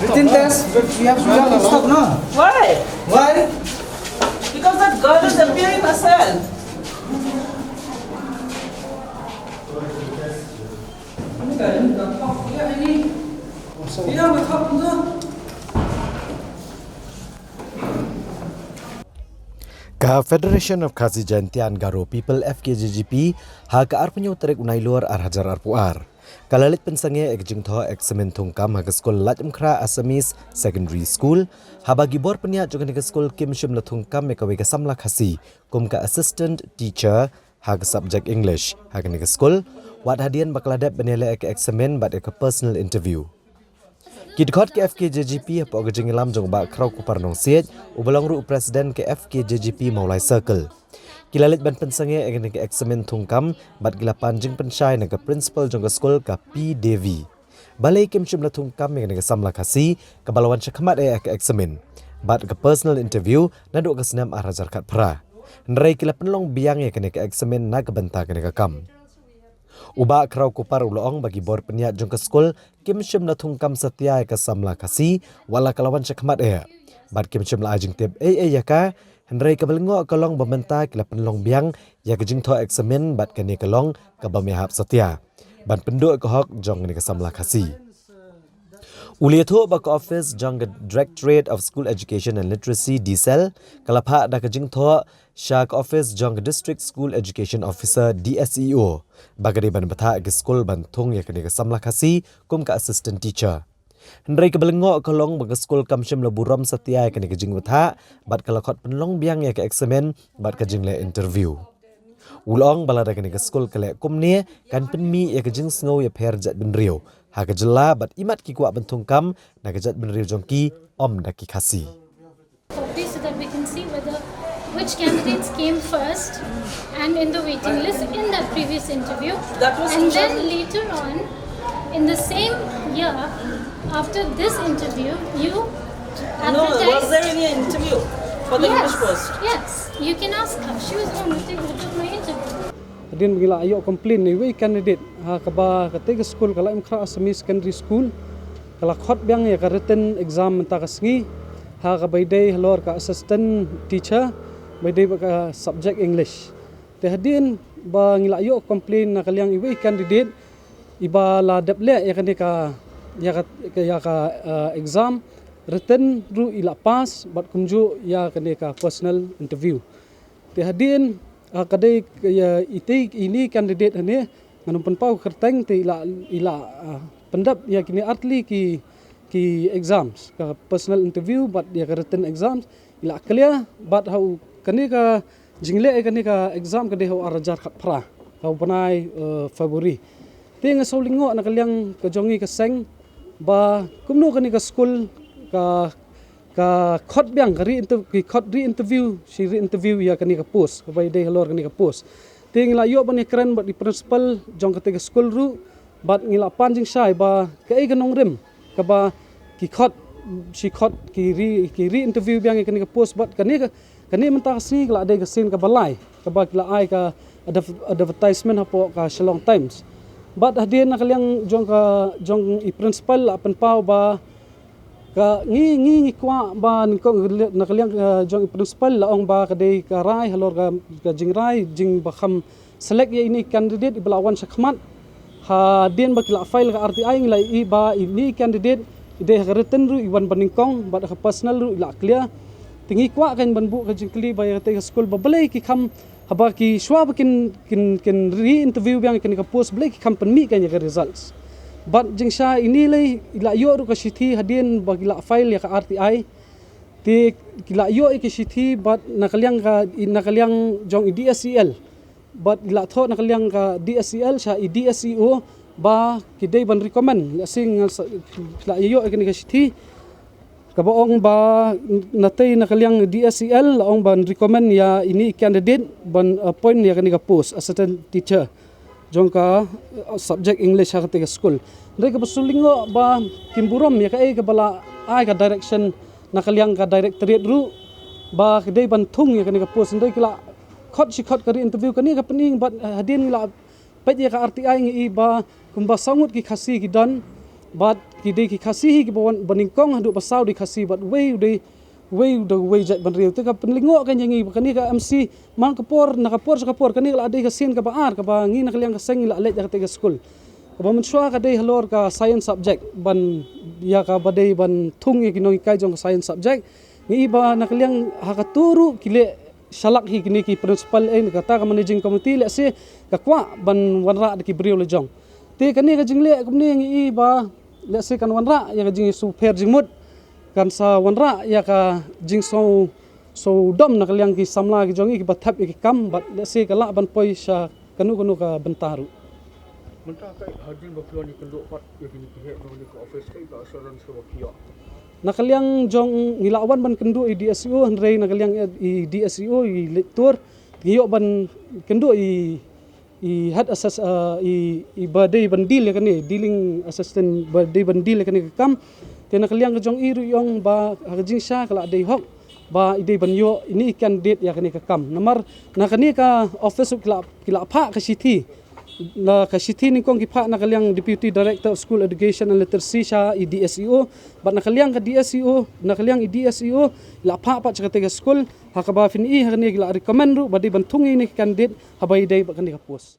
Written test, we have to stop now. Why? Why? Because that girl is appearing herself. Ka Federation of Khazi Jantian Garo People FKJGP ha ka arpenyo terek unai luar ar hajar ar puar. Kalalit pensange ek jingtho ek semen thungkam ha skol Lajmkhra Assamese Secondary School ha bagi bor penya jogan ke skol Kim Shim Lathungkam me ka we ka samla khasi kum ka assistant teacher ha ka subject English ha ke skol wat hadian bakladap benele ek semen bat ek personal interview. Kidkhot ke FKJGP apa gejingilam jong ba krau kupar nong siet ubalong ru presiden ke FKJGP Maulai Circle. Kilalit ban pensange egen ke eksamen thungkam bat gila panjing pensyai nang ke principal jong ke skol ka P Devi. Balai Kim Shim Lathungkam egen ke samla khasi ke balawan syakmat ke eksamen. Bat ke personal interview nadu ke senam arajar kat pra. Nrai kila penlong biang ke eksamen na ke benta ke kam. Uba krau kupar uloong bagi bor peniat jong ke skol Kim Shim Lathungkam setia ke samla kasi wala kalawan syakmat Bat Kim Shim la ajing tip yaka Henry kabelengo kalong bementa kila penlong biang ya ke jingtho eksamen bat kani kalong ka bamihap setia. Ban penduk ke hok jong ni ke samla kasi. Uliatho ba ka office jong Directorate of School Education and Literacy DSEL kalapha da ke jingtho Shak Office jong District School Education Officer DSEO bagari ban batha ke school ban thung ya ke samla khasi kum ka assistant teacher. Henry kebelengo kolong bang school kamshim laburam setia ke jing batha bat kalakot penlong biang ya ke eksamen bat ke jingle interview. Ulong balada ke school kale kumne kan penmi ya ke jing sngo ya pher jat benrio ha ke jela bat imat ki kwa bentung kam na ke jat benrio jongki om daki khasi. So that we can see whether which candidates came first and in the waiting list in that previous interview. And then later on, in the same year, after this interview, you advertised... No, was there any interview for the English post? Yes, you can ask her. She was the one who took my interview. Din gila ayo complain ni we candidate ha kaba kate school kala Lajmkhra Assamese Secondary School kala khot biang ya ka written exam ta kasngi ha ka baidai halor ka assistant teacher baidai ka subject English te hadin ba ngila ayo complain na kalyang iwe candidate iba la daple ya kan ya ka exam written ru ila pass bat kumju ya kan ka personal interview te hadin kadai ya ini candidate hane nganum penpau kerteng te ila pendap ya kini atli ki exams ka personal interview but ya written exams ila clear but how kani ka jingle kani ka exam kadai how arajar kat pra how panai February te nga solingo na kalyang ka jongi ka seng ba kumno kani ka school ka khot biang ka interview si interview ya kani ka post ka bai dei halor kani ka post te ngila yo ban ekran ba di principal jong ka te school ru bat ngila panjing sai ba ka ai ganong rem ka ba ki khot ki re interview biang kani ka post bat kani menta si kala dei ka sin ka balai ka ba kila ai ka advertisement hapo ka Shillong Times bat hadien na kalyang jong i principal apan pau ba ka ngi kwa ba na kalyang jong principal laong ba kadai ka rai halor ka jingrai jing bakham select ya ini candidate ibalawan syakmat ha den ba kila file ka RTI ngilai iba ini candidate ide ka written ru iwan baningkong ba ka personal ru ila clear tingi kwa kan banbu ka jingkli ba ya te school ba balai ki kham haba ki shwa ba kin re interview biang kin ka post balai ki kham penmi kan ya ka results but jing sha ini lai ila yo ru ka sithi hadien ba ila file ya ka RTI ti ila yo ki sithi but nakalyang jong DSCL but ila tho nakalyang ka DSCL sha DSEO ba kidai ban recommend sing ila yo ki sithi kabaong ba natay nakalyang DSCL laong ban recommend ya ini candidate ban appoint ya ka post assistant teacher jongka subject English ha ketiga school ndai ka basulingo ba kimburom ya ka ai ka bala ai ka direction nakaliang ka directorate ru ba kedai bantung ya kani ka post ndai kila khot kari interview kani ka pening bat hadin la pat ya ka RTI ngi ba kumba sangut ki khasi ki dan bat ki dei ki khasi ki bon baningkong hadu basau di khasi bat way jat banriu tu ka penlingo kan yangi kani ka MC man kapor kani la adai ka sin ka baar ka ba ngi nakaliang ka seng la let ya ka tega school ka ba mensua ka dei halor ka science subject ban ya ka badai ban thung ki noi kai jong ka science subject ngi ba nakaliang ha ka turu kile shalak hi kini ki principal kata ka managing committee le se ka kwa ban wanra ki brio le jong te kani ka jingle kumni ngi ba le se kan wanra ya ka jing super jingmut kan sa wanra ya ka jing so dom nakaliang ki samla ki jongi ki bathap ki kam bat le se ka la ban poi sha kanu ka bentaru mentah kai hadin bafion ni kenduk pat yakini ki he no ni ko office kai ka assurance ko kia nakaliang jong ngilawan ban kendu i DSU rei nakaliang i DSU i lektor giyo ban kendu i head assess i badai bandil kan ni dealing assistant badai bandil kan ni kam te nakaliang jong i ruyong ba hajing sha kala dei hok ba idei ban yo ini candidate ya kan ni kam namar nakani ka office kila pha ka city na ka city ni kong kipa nakaliang deputy director of school education and literacy sha i DSU bat nakaliang ka DSU nakaliang i DSU la pa cha ka school hakaba fin i hakani la recommend ru badi bantungi ni candidate habai dei ba kan ka post